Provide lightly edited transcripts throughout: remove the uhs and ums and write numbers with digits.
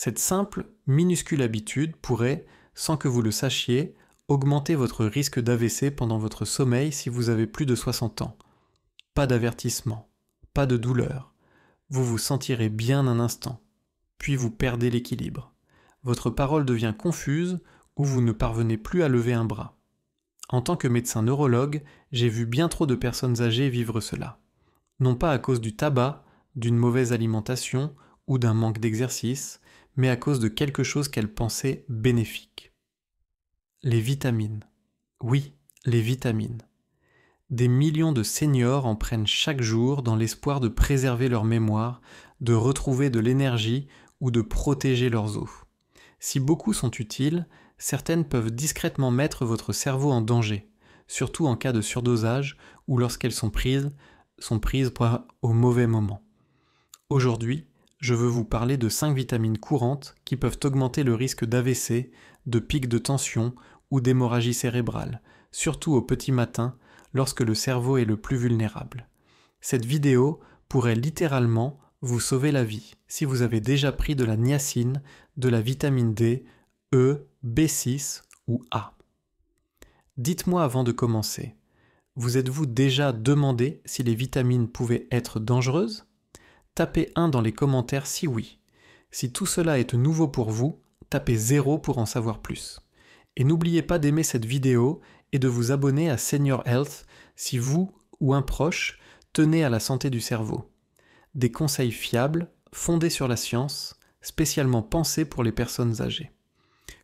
Cette simple, minuscule habitude pourrait, sans que vous le sachiez, augmenter votre risque d'AVC pendant votre sommeil si vous avez plus de 60 ans. Pas d'avertissement, pas de douleur. Vous vous sentirez bien un instant, puis vous perdez l'équilibre. Votre parole devient confuse ou vous ne parvenez plus à lever un bras. En tant que médecin neurologue, j'ai vu bien trop de personnes âgées vivre cela. Non pas à cause du tabac, d'une mauvaise alimentation ou d'un manque d'exercice, mais à cause de quelque chose qu'elles pensaient bénéfique. Les vitamines. Oui, les vitamines. Des millions de seniors en prennent chaque jour dans l'espoir de préserver leur mémoire, de retrouver de l'énergie ou de protéger leurs os. Si beaucoup sont utiles, certaines peuvent discrètement mettre votre cerveau en danger, surtout en cas de surdosage ou lorsqu'elles sont prises au mauvais moment. Aujourd'hui, je veux vous parler de 5 vitamines courantes qui peuvent augmenter le risque d'AVC, de pic de tension ou d'hémorragie cérébrale, surtout au petit matin, lorsque le cerveau est le plus vulnérable. Cette vidéo pourrait littéralement vous sauver la vie si vous avez déjà pris de la niacine, de la vitamine D, E, B6 ou A. Dites-moi avant de commencer, vous êtes-vous déjà demandé si les vitamines pouvaient être dangereuses ? Tapez 1 dans les commentaires si oui. Si tout cela est nouveau pour vous, tapez 0 pour en savoir plus. Et n'oubliez pas d'aimer cette vidéo et de vous abonner à Senior Health si vous ou un proche tenez à la santé du cerveau. Des conseils fiables, fondés sur la science, spécialement pensés pour les personnes âgées.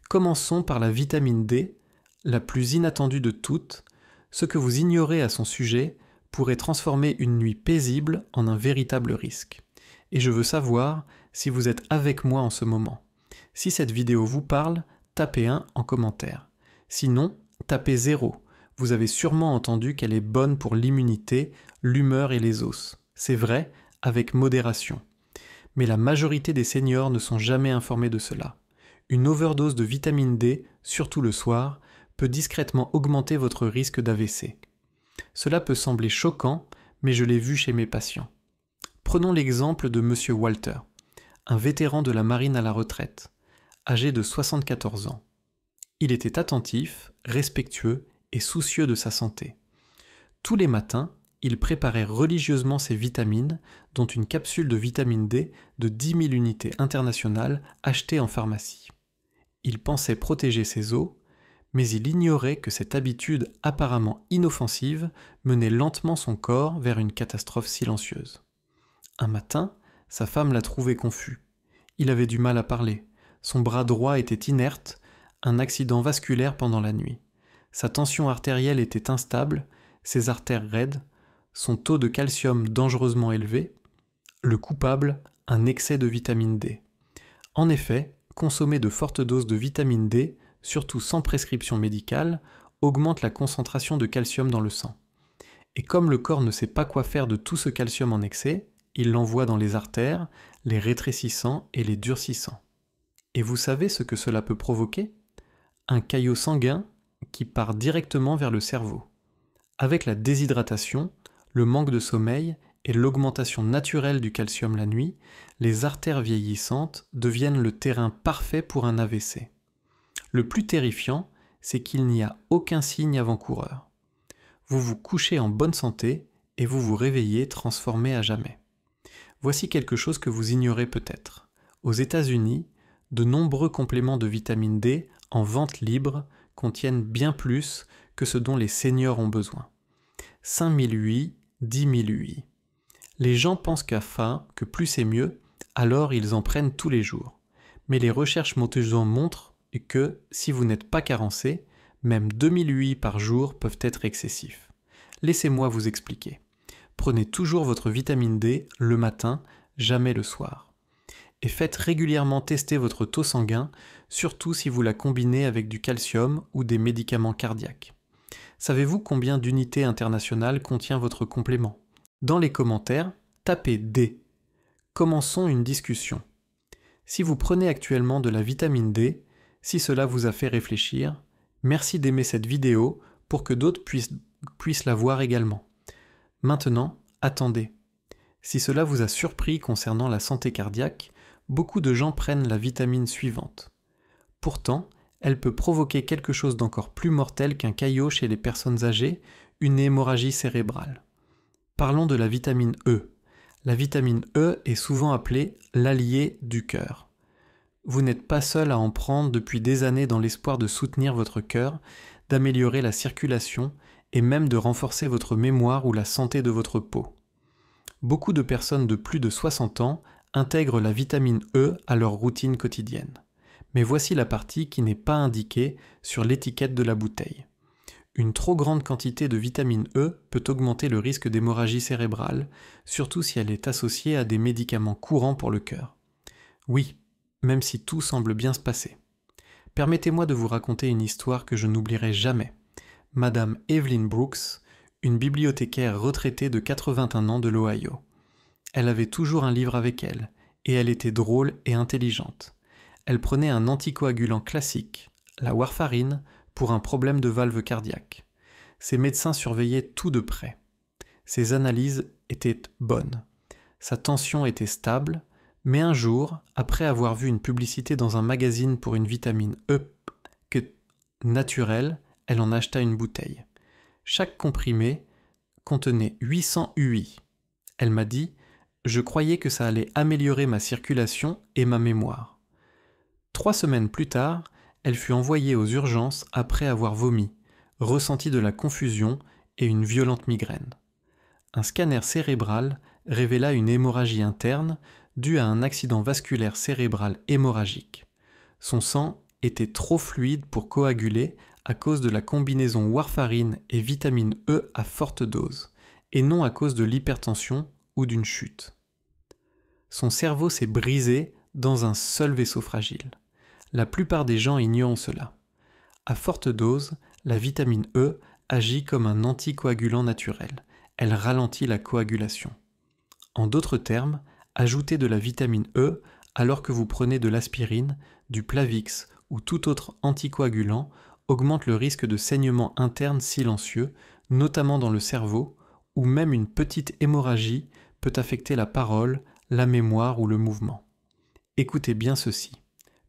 Commençons par la vitamine D, la plus inattendue de toutes. Ce que vous ignorez à son sujet pourrait transformer une nuit paisible en un véritable risque. Et je veux savoir si vous êtes avec moi en ce moment. Si cette vidéo vous parle, tapez 1 en commentaire. Sinon, tapez 0. Vous avez sûrement entendu qu'elle est bonne pour l'immunité, l'humeur et les os. C'est vrai, avec modération. Mais la majorité des seniors ne sont jamais informés de cela. Une overdose de vitamine D, surtout le soir, peut discrètement augmenter votre risque d'AVC. Cela peut sembler choquant, mais je l'ai vu chez mes patients. Prenons l'exemple de M. Walter, un vétéran de la marine à la retraite, âgé de 74 ans. Il était attentif, respectueux et soucieux de sa santé. Tous les matins, il préparait religieusement ses vitamines, dont une capsule de vitamine D de 10 000 unités internationales achetées en pharmacie. Il pensait protéger ses os, mais il ignorait que cette habitude apparemment inoffensive menait lentement son corps vers une catastrophe silencieuse. Un matin, sa femme l'a trouvé confus. Il avait du mal à parler, son bras droit était inerte, un accident vasculaire pendant la nuit. Sa tension artérielle était instable, ses artères raides, son taux de calcium dangereusement élevé, le coupable, un excès de vitamine D. En effet, consommer de fortes doses de vitamine D, surtout sans prescription médicale, augmente la concentration de calcium dans le sang. Et comme le corps ne sait pas quoi faire de tout ce calcium en excès, il l'envoie dans les artères, les rétrécissant et les durcissant. Et vous savez ce que cela peut provoquer ? Un caillot sanguin qui part directement vers le cerveau. Avec la déshydratation, le manque de sommeil et l'augmentation naturelle du calcium la nuit, les artères vieillissantes deviennent le terrain parfait pour un AVC. Le plus terrifiant, c'est qu'il n'y a aucun signe avant-coureur. Vous vous couchez en bonne santé et vous vous réveillez transformé à jamais. Voici quelque chose que vous ignorez peut-être. Aux États-Unis, de nombreux compléments de vitamine D en vente libre contiennent bien plus que ce dont les seniors ont besoin. 5000 UI, 10 000 UI. Les gens pensent que plus c'est mieux, alors ils en prennent tous les jours. Mais les recherches montrent que, si vous n'êtes pas carencé, même 2000 UI par jour peuvent être excessifs. Laissez-moi vous expliquer. Prenez toujours votre vitamine D le matin, jamais le soir. Et faites régulièrement tester votre taux sanguin, surtout si vous la combinez avec du calcium ou des médicaments cardiaques. Savez-vous combien d'unités internationales contient votre complément ? Dans les commentaires, tapez D. Commençons une discussion. Si vous prenez actuellement de la vitamine D, si cela vous a fait réfléchir, merci d'aimer cette vidéo pour que d'autres puissent la voir également. Maintenant, attendez. Si cela vous a surpris concernant la santé cardiaque, beaucoup de gens prennent la vitamine suivante. Pourtant, elle peut provoquer quelque chose d'encore plus mortel qu'un caillot chez les personnes âgées, une hémorragie cérébrale. Parlons de la vitamine E. La vitamine E est souvent appelée l'allié du cœur. Vous n'êtes pas seul à en prendre depuis des années dans l'espoir de soutenir votre cœur, d'améliorer la circulation et même de renforcer votre mémoire ou la santé de votre peau. Beaucoup de personnes de plus de 60 ans intègrent la vitamine E à leur routine quotidienne. Mais voici la partie qui n'est pas indiquée sur l'étiquette de la bouteille. Une trop grande quantité de vitamine E peut augmenter le risque d'hémorragie cérébrale, surtout si elle est associée à des médicaments courants pour le cœur. Oui, même si tout semble bien se passer. Permettez-moi de vous raconter une histoire que je n'oublierai jamais. Madame Evelyn Brooks, une bibliothécaire retraitée de 81 ans de l'Ohio. Elle avait toujours un livre avec elle, et elle était drôle et intelligente. Elle prenait un anticoagulant classique, la warfarine, pour un problème de valve cardiaque. Ses médecins surveillaient tout de près. Ses analyses étaient bonnes. Sa tension était stable, mais un jour, après avoir vu une publicité dans un magazine pour une vitamine E naturelle, elle en acheta une bouteille. Chaque comprimé contenait 800 UI. Elle m'a dit « Je croyais que ça allait améliorer ma circulation et ma mémoire. » 3 semaines plus tard, elle fut envoyée aux urgences après avoir vomi, ressenti de la confusion et une violente migraine. Un scanner cérébral révéla une hémorragie interne due à un accident vasculaire cérébral hémorragique. Son sang était trop fluide pour coaguler à cause de la combinaison warfarine et vitamine E à forte dose, et non à cause de l'hypertension ou d'une chute. Son cerveau s'est brisé dans un seul vaisseau fragile. La plupart des gens ignorent cela. À forte dose, la vitamine E agit comme un anticoagulant naturel. Elle ralentit la coagulation. En d'autres termes, ajouter de la vitamine E alors que vous prenez de l'aspirine, du Plavix ou tout autre anticoagulant augmente le risque de saignement interne silencieux, notamment dans le cerveau, ou même une petite hémorragie peut affecter la parole, la mémoire ou le mouvement. Écoutez bien ceci.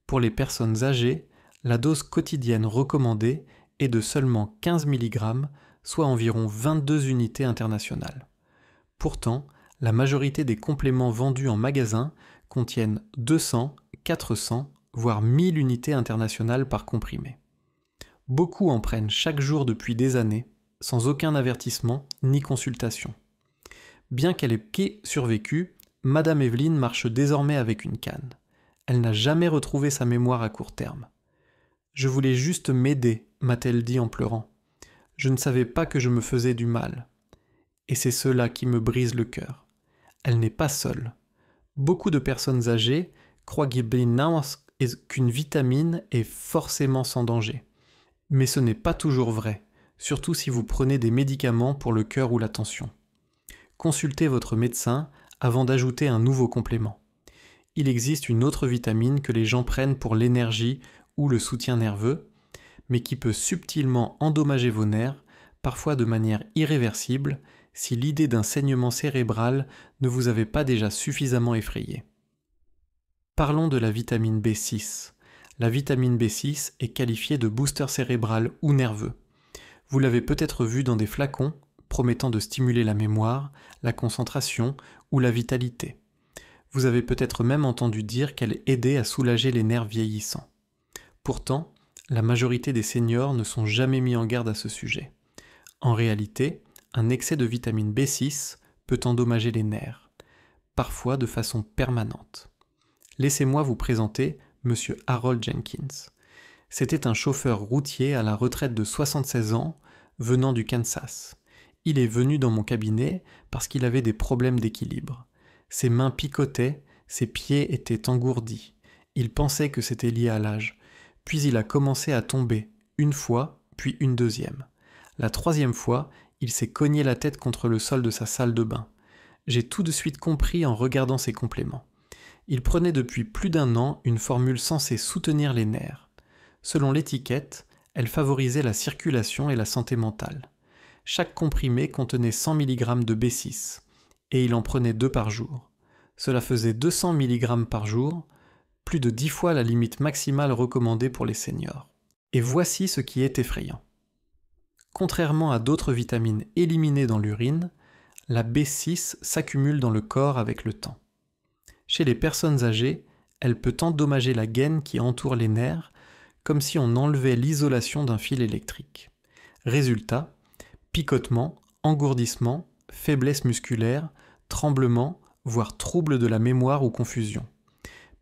Pour les personnes âgées, la dose quotidienne recommandée est de seulement 15 mg, soit environ 22 unités internationales. Pourtant, la majorité des compléments vendus en magasin contiennent 200, 400, voire 1000 unités internationales par comprimé. Beaucoup en prennent chaque jour depuis des années, sans aucun avertissement ni consultation. Bien qu'elle ait survécu, Madame Evelyn marche désormais avec une canne. Elle n'a jamais retrouvé sa mémoire à court terme. « Je voulais juste m'aider », m'a-t-elle dit en pleurant. « Je ne savais pas que je me faisais du mal. Et c'est cela qui me brise le cœur. » Elle n'est pas seule. Beaucoup de personnes âgées croient qu'une vitamine est forcément sans danger. Mais ce n'est pas toujours vrai, surtout si vous prenez des médicaments pour le cœur ou la tension. Consultez votre médecin avant d'ajouter un nouveau complément. Il existe une autre vitamine que les gens prennent pour l'énergie ou le soutien nerveux, mais qui peut subtilement endommager vos nerfs, parfois de manière irréversible, si l'idée d'un saignement cérébral ne vous avait pas déjà suffisamment effrayé. Parlons de la vitamine B6. La vitamine B6 est qualifiée de booster cérébral ou nerveux. Vous l'avez peut-être vu dans des flacons promettant de stimuler la mémoire, la concentration ou la vitalité. Vous avez peut-être même entendu dire qu'elle aidait à soulager les nerfs vieillissants. Pourtant, la majorité des seniors ne sont jamais mis en garde à ce sujet. En réalité, un excès de vitamine B6 peut endommager les nerfs, parfois de façon permanente. Laissez-moi vous présenter M. Harold Jenkins. C'était un chauffeur routier à la retraite de 76 ans, venant du Kansas. Il est venu dans mon cabinet parce qu'il avait des problèmes d'équilibre. Ses mains picotaient, ses pieds étaient engourdis. Il pensait que c'était lié à l'âge. Puis il a commencé à tomber, une fois, puis une deuxième. La troisième fois, il s'est cogné la tête contre le sol de sa salle de bain. J'ai tout de suite compris en regardant ses compléments. Il prenait depuis plus d'1 an une formule censée soutenir les nerfs. Selon l'étiquette, elle favorisait la circulation et la santé mentale. Chaque comprimé contenait 100 mg de B6, et il en prenait 2 par jour. Cela faisait 200 mg par jour, plus de 10 fois la limite maximale recommandée pour les seniors. Et voici ce qui est effrayant. Contrairement à d'autres vitamines éliminées dans l'urine, la B6 s'accumule dans le corps avec le temps. Chez les personnes âgées, elle peut endommager la gaine qui entoure les nerfs, comme si on enlevait l'isolation d'un fil électrique. Résultat, picotement, engourdissement, faiblesse musculaire, tremblement, voire trouble de la mémoire ou confusion.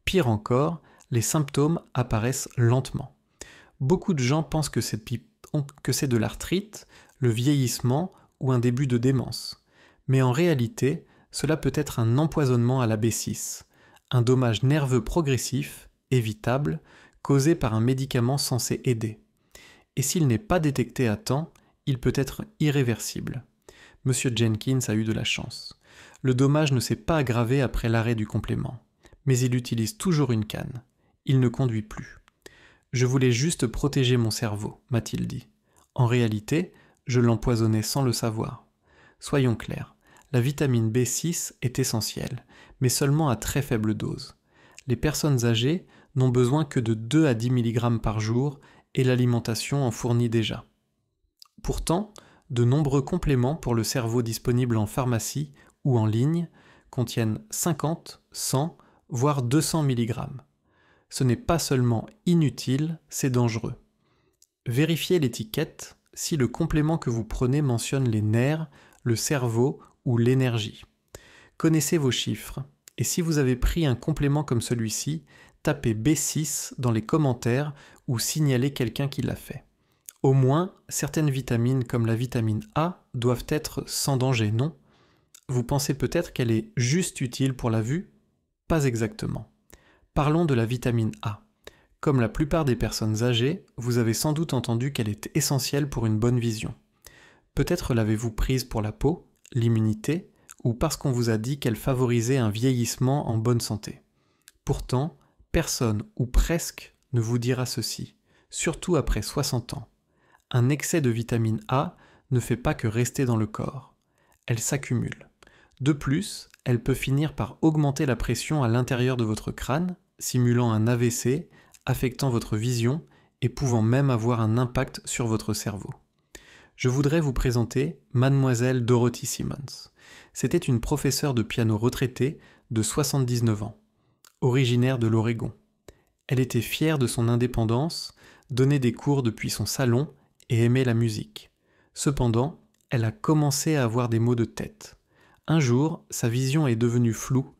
Pire encore, les symptômes apparaissent lentement. Beaucoup de gens pensent que c'est de l'arthrite, le vieillissement ou un début de démence. Mais en réalité, cela peut être un empoisonnement à la B6, un dommage nerveux progressif, évitable, causé par un médicament censé aider. Et s'il n'est pas détecté à temps, il peut être irréversible. Monsieur Jenkins a eu de la chance. Le dommage ne s'est pas aggravé après l'arrêt du complément. Mais il utilise toujours une canne. Il ne conduit plus. Je voulais juste protéger mon cerveau, m'a-t-il dit. En réalité, je l'empoisonnais sans le savoir. Soyons clairs, la vitamine B6 est essentielle, mais seulement à très faible dose. Les personnes âgées n'ont besoin que de 2 à 10 mg par jour et l'alimentation en fournit déjà. Pourtant, de nombreux compléments pour le cerveau disponibles en pharmacie ou en ligne contiennent 50, 100, voire 200 mg. Ce n'est pas seulement inutile, c'est dangereux. Vérifiez l'étiquette si le complément que vous prenez mentionne les nerfs, le cerveau ou l'énergie. Connaissez vos chiffres, et si vous avez pris un complément comme celui-ci, tapez B6 dans les commentaires ou signalez quelqu'un qui l'a fait. Au moins, certaines vitamines comme la vitamine A doivent être sans danger, non? Vous pensez peut-être qu'elle est juste utile pour la vue? Pas exactement. Parlons de la vitamine A. Comme la plupart des personnes âgées, vous avez sans doute entendu qu'elle est essentielle pour une bonne vision. Peut-être l'avez-vous prise pour la peau, l'immunité, ou parce qu'on vous a dit qu'elle favorisait un vieillissement en bonne santé. Pourtant, personne ou presque ne vous dira ceci, surtout après 60 ans. Un excès de vitamine A ne fait pas que rester dans le corps. Elle s'accumule. De plus, elle peut finir par augmenter la pression à l'intérieur de votre crâne, simulant un AVC, affectant votre vision et pouvant même avoir un impact sur votre cerveau. Je voudrais vous présenter Mademoiselle Dorothy Simmons. C'était une professeure de piano retraitée de 79 ans, originaire de l'Oregon. Elle était fière de son indépendance, donnait des cours depuis son salon et aimait la musique. Cependant, elle a commencé à avoir des maux de tête. Un jour, sa vision est devenue floue,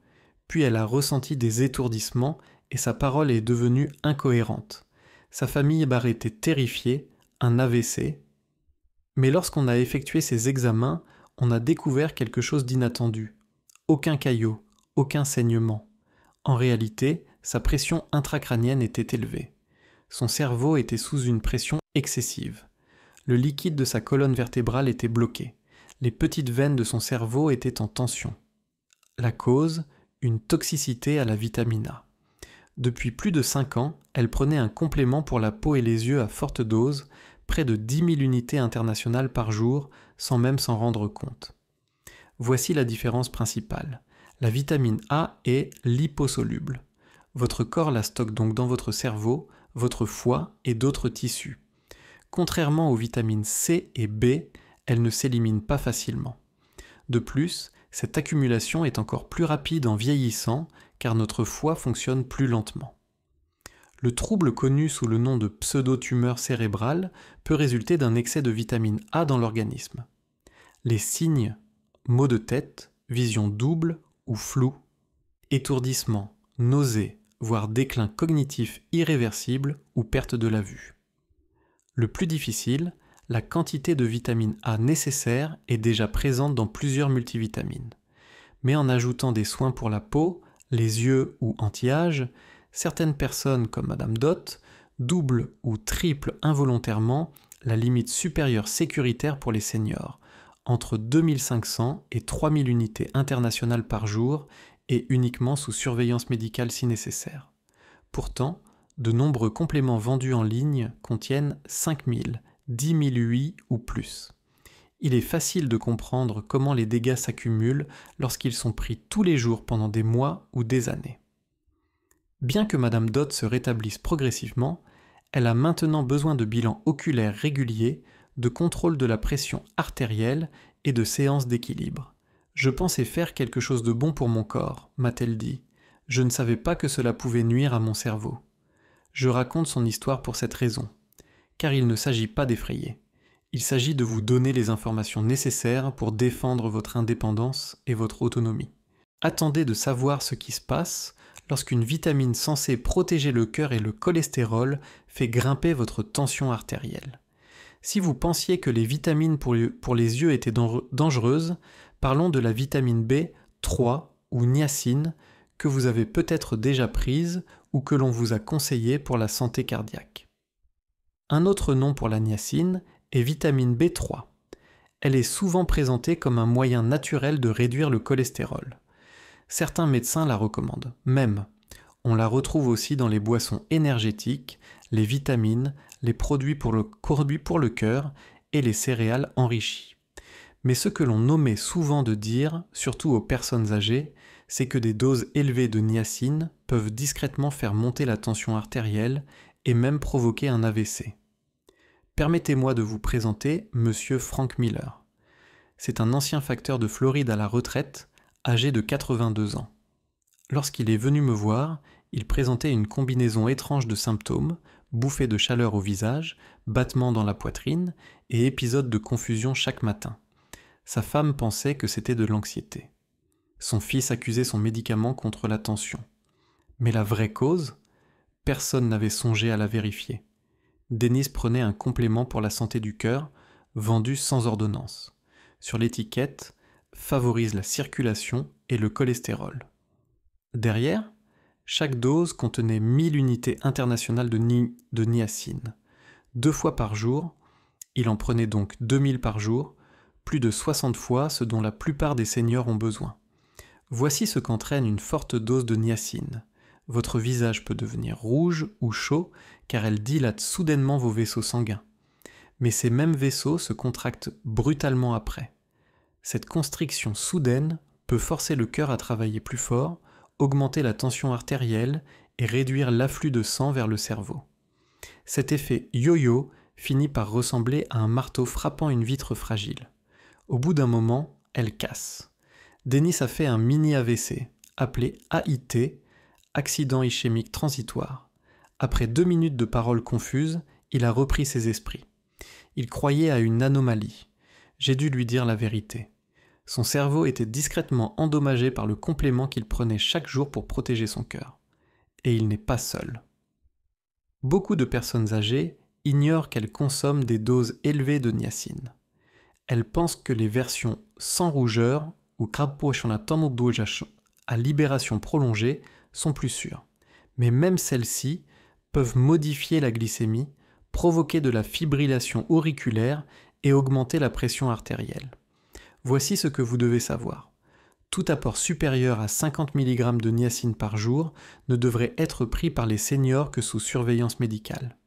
puis elle a ressenti des étourdissements et sa parole est devenue incohérente. Sa famille était terrifiée, un AVC. Mais lorsqu'on a effectué ses examens, on a découvert quelque chose d'inattendu. Aucun caillot, aucun saignement. En réalité, sa pression intracrânienne était élevée. Son cerveau était sous une pression excessive. Le liquide de sa colonne vertébrale était bloqué. Les petites veines de son cerveau étaient en tension. La cause, une toxicité à la vitamine A. Depuis plus de 5 ans, elle prenait un complément pour la peau et les yeux à forte dose, près de 10 000 unités internationales par jour, sans même s'en rendre compte. Voici la différence principale. La vitamine A est liposoluble. Votre corps la stocke donc dans votre cerveau, votre foie et d'autres tissus. Contrairement aux vitamines C et B, elle ne s'élimine pas facilement. De plus, cette accumulation est encore plus rapide en vieillissant car notre foie fonctionne plus lentement. Le trouble connu sous le nom de pseudo-tumeur cérébrale peut résulter d'un excès de vitamine A dans l'organisme. Les signes, maux de tête, vision double ou floue, étourdissement, nausées, voire déclin cognitif irréversible ou perte de la vue. Le plus difficile, la quantité de vitamine A nécessaire est déjà présente dans plusieurs multivitamines. Mais en ajoutant des soins pour la peau, les yeux ou anti-âge, certaines personnes comme Madame Dot doublent ou triplent involontairement la limite supérieure sécuritaire pour les seniors, entre 2500 et 3000 unités internationales par jour et uniquement sous surveillance médicale si nécessaire. Pourtant, de nombreux compléments vendus en ligne contiennent 5000, 10 000 UI ou plus. il est facile de comprendre comment les dégâts s'accumulent lorsqu'ils sont pris tous les jours pendant des mois ou des années. Bien que Madame Dodd se rétablisse progressivement, elle a maintenant besoin de bilans oculaires réguliers, de contrôle de la pression artérielle et de séances d'équilibre. « Je pensais faire quelque chose de bon pour mon corps », m'a-t-elle dit. « Je ne savais pas que cela pouvait nuire à mon cerveau. » Je raconte son histoire pour cette raison, car il ne s'agit pas d'effrayer. Il s'agit de vous donner les informations nécessaires pour défendre votre indépendance et votre autonomie. Attendez de savoir ce qui se passe lorsqu'une vitamine censée protéger le cœur et le cholestérol fait grimper votre tension artérielle. Si vous pensiez que les vitamines pour les yeux étaient dangereuses, parlons de la vitamine B3 ou niacine que vous avez peut-être déjà prise ou que l'on vous a conseillé pour la santé cardiaque. Un autre nom pour la niacine est vitamine B3. Elle est souvent présentée comme un moyen naturel de réduire le cholestérol. Certains médecins la recommandent. Même, on la retrouve aussi dans les boissons énergétiques, les vitamines, les produits pour le cœur et les céréales enrichies. Mais ce que l'on omet souvent de dire, surtout aux personnes âgées, c'est que des doses élevées de niacine peuvent discrètement faire monter la tension artérielle et même provoquer un AVC. Permettez-moi de vous présenter Monsieur Frank Miller. C'est un ancien facteur de Floride à la retraite, âgé de 82 ans. Lorsqu'il est venu me voir, il présentait une combinaison étrange de symptômes, bouffées de chaleur au visage, battements dans la poitrine et épisodes de confusion chaque matin. Sa femme pensait que c'était de l'anxiété. Son fils accusait son médicament contre la tension. Mais la vraie cause, personne n'avait songé à la vérifier. Dennis prenait un complément pour la santé du cœur, vendu sans ordonnance. Sur l'étiquette, favorise la circulation et le cholestérol. Derrière, chaque dose contenait 1000 unités internationales de niacine. 2 fois par jour, il en prenait donc 2000 par jour, plus de 60 fois ce dont la plupart des seniors ont besoin. Voici ce qu'entraîne une forte dose de niacine. Votre visage peut devenir rouge ou chaud car elle dilate soudainement vos vaisseaux sanguins. Mais ces mêmes vaisseaux se contractent brutalement après. Cette constriction soudaine peut forcer le cœur à travailler plus fort, augmenter la tension artérielle et réduire l'afflux de sang vers le cerveau. Cet effet yo-yo finit par ressembler à un marteau frappant une vitre fragile. Au bout d'un moment, elle casse. Dennis a fait un mini-AVC, appelé AIT, accident ischémique transitoire. Après 2 minutes de paroles confuses, il a repris ses esprits. Il croyait à une anomalie. J'ai dû lui dire la vérité. Son cerveau était discrètement endommagé par le complément qu'il prenait chaque jour pour protéger son cœur. Et il n'est pas seul. Beaucoup de personnes âgées ignorent qu'elles consomment des doses élevées de niacine. Elles pensent que les versions sans rougeur ou à libération prolongée sont plus sûres. Mais même celles-ci peuvent modifier la glycémie, provoquer de la fibrillation auriculaire et augmenter la pression artérielle. Voici ce que vous devez savoir. Tout apport supérieur à 50 mg de niacine par jour ne devrait être pris par les seniors que sous surveillance médicale.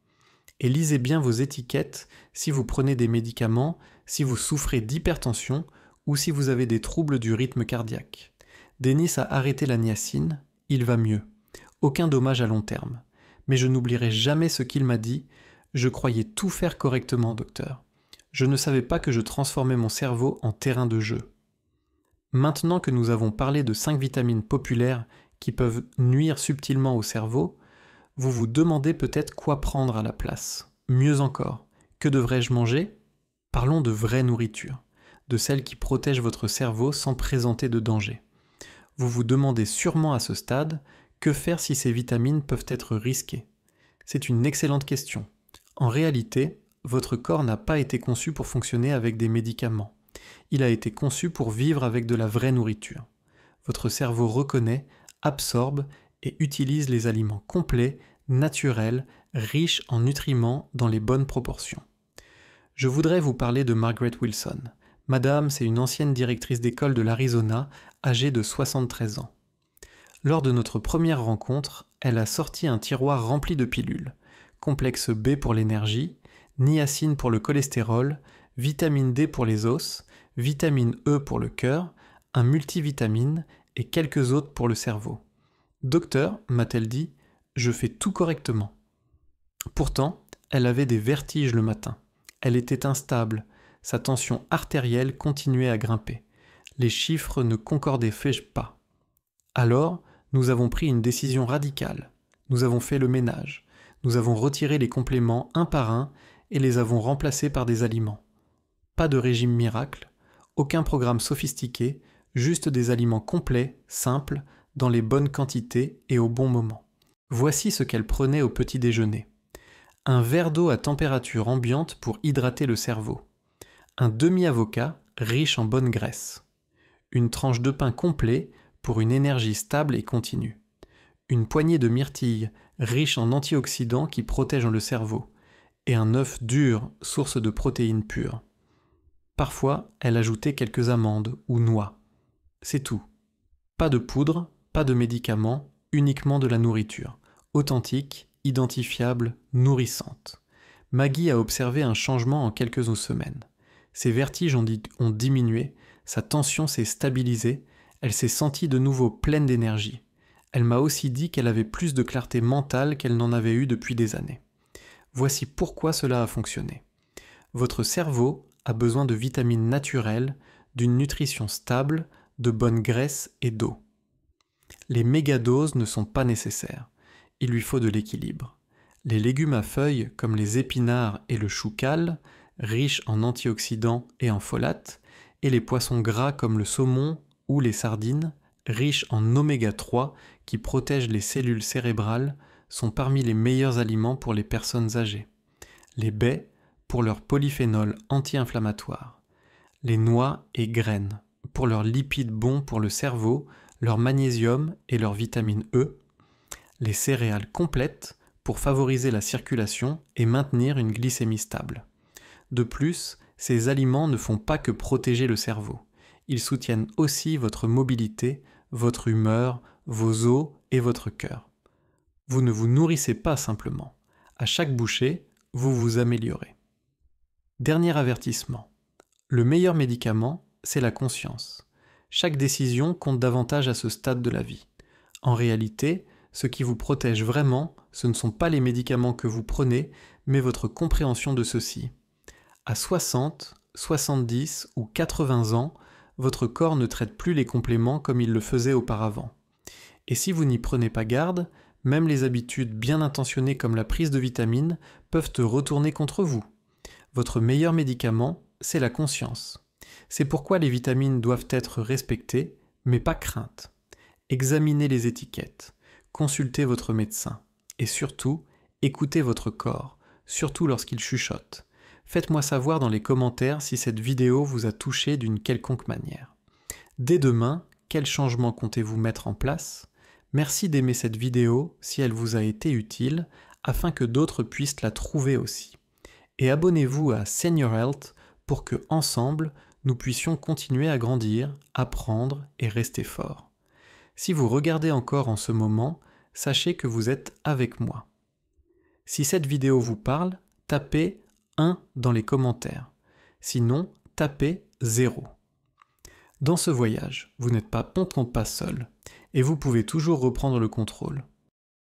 Et lisez bien vos étiquettes si vous prenez des médicaments, si vous souffrez d'hypertension ou si vous avez des troubles du rythme cardiaque. Dennis a arrêté la niacine, il va mieux. Aucun dommage à long terme. Mais je n'oublierai jamais ce qu'il m'a dit. Je croyais tout faire correctement, docteur. Je ne savais pas que je transformais mon cerveau en terrain de jeu. Maintenant que nous avons parlé de 5 vitamines populaires qui peuvent nuire subtilement au cerveau, vous vous demandez peut-être quoi prendre à la place. Mieux encore, que devrais-je manger ? Parlons de vraie nourriture, de celle qui protège votre cerveau sans présenter de danger. Vous vous demandez sûrement à ce stade que faire si ces vitamines peuvent être risquées. C'est une excellente question. En réalité, votre corps n'a pas été conçu pour fonctionner avec des médicaments. Il a été conçu pour vivre avec de la vraie nourriture. Votre cerveau reconnaît, absorbe et utilise les aliments complets, naturels, riches en nutriments dans les bonnes proportions. Je voudrais vous parler de Margaret Wilson. Madame, c'est une ancienne directrice d'école de l'Arizona, âgée de 73 ans. Lors de notre première rencontre, elle a sorti un tiroir rempli de pilules. Complexe B pour l'énergie, niacine pour le cholestérol, vitamine D pour les os, vitamine E pour le cœur, un multivitamine et quelques autres pour le cerveau. Docteur, m'a-t-elle dit, je fais tout correctement. Pourtant, elle avait des vertiges le matin. Elle était instable. Sa tension artérielle continuait à grimper. Les chiffres ne concordaient pas. Alors, nous avons pris une décision radicale. Nous avons fait le ménage. Nous avons retiré les compléments un par un et les avons remplacés par des aliments. Pas de régime miracle, aucun programme sophistiqué, juste des aliments complets, simples, dans les bonnes quantités et au bon moment. Voici ce qu'elle prenait au petit déjeuner. Un verre d'eau à température ambiante pour hydrater le cerveau. Un demi-avocat riche en bonne graisse. Une tranche de pain complet pour une énergie stable et continue. Une poignée de myrtilles riche en antioxydants qui protègent le cerveau. Et un œuf dur, source de protéines pures. Parfois, elle ajoutait quelques amandes ou noix. C'est tout. Pas de poudre, pas de médicaments, uniquement de la nourriture. Authentique, identifiable, nourrissante. Maggie a observé un changement en quelques semaines. Ses vertiges ont diminué, sa tension s'est stabilisée, elle s'est sentie de nouveau pleine d'énergie. Elle m'a aussi dit qu'elle avait plus de clarté mentale qu'elle n'en avait eu depuis des années. Voici pourquoi cela a fonctionné. Votre cerveau a besoin de vitamines naturelles, d'une nutrition stable, de bonnes graisses et d'eau. Les mégadoses ne sont pas nécessaires. Il lui faut de l'équilibre. Les légumes à feuilles comme les épinards et le chou cal, riches en antioxydants et en folates, et les poissons gras comme le saumon ou les sardines, riches en oméga 3 qui protègent les cellules cérébrales, sont parmi les meilleurs aliments pour les personnes âgées. Les baies pour leurs polyphénols anti-inflammatoires. Les noix et graines pour leurs lipides bons pour le cerveau, leur magnésium et leur vitamine E. Les céréales complètes pour favoriser la circulation et maintenir une glycémie stable. De plus, ces aliments ne font pas que protéger le cerveau. Ils soutiennent aussi votre mobilité, votre humeur, vos os et votre cœur. Vous ne vous nourrissez pas simplement. À chaque bouchée, vous vous améliorez. Dernier avertissement. Le meilleur médicament, c'est la conscience. Chaque décision compte davantage à ce stade de la vie. En réalité, ce qui vous protège vraiment, ce ne sont pas les médicaments que vous prenez, mais votre compréhension de ceux-ci. À 60, 70 ou 80 ans, votre corps ne traite plus les compléments comme il le faisait auparavant. Et si vous n'y prenez pas garde, même les habitudes bien intentionnées comme la prise de vitamines peuvent te retourner contre vous. Votre meilleur médicament, c'est la conscience. C'est pourquoi les vitamines doivent être respectées, mais pas craintes. Examinez les étiquettes, consultez votre médecin et surtout, écoutez votre corps, surtout lorsqu'il chuchote. Faites-moi savoir dans les commentaires si cette vidéo vous a touché d'une quelconque manière. Dès demain, quel changement comptez-vous mettre en place ? Merci d'aimer cette vidéo si elle vous a été utile, afin que d'autres puissent la trouver aussi. Et abonnez-vous à Senior Health pour que, ensemble, nous puissions continuer à grandir, apprendre et rester forts. Si vous regardez encore en ce moment, sachez que vous êtes avec moi. Si cette vidéo vous parle, tapez 1 dans les commentaires. Sinon, tapez 0. Dans ce voyage, vous n'êtes pas seul, et vous pouvez toujours reprendre le contrôle.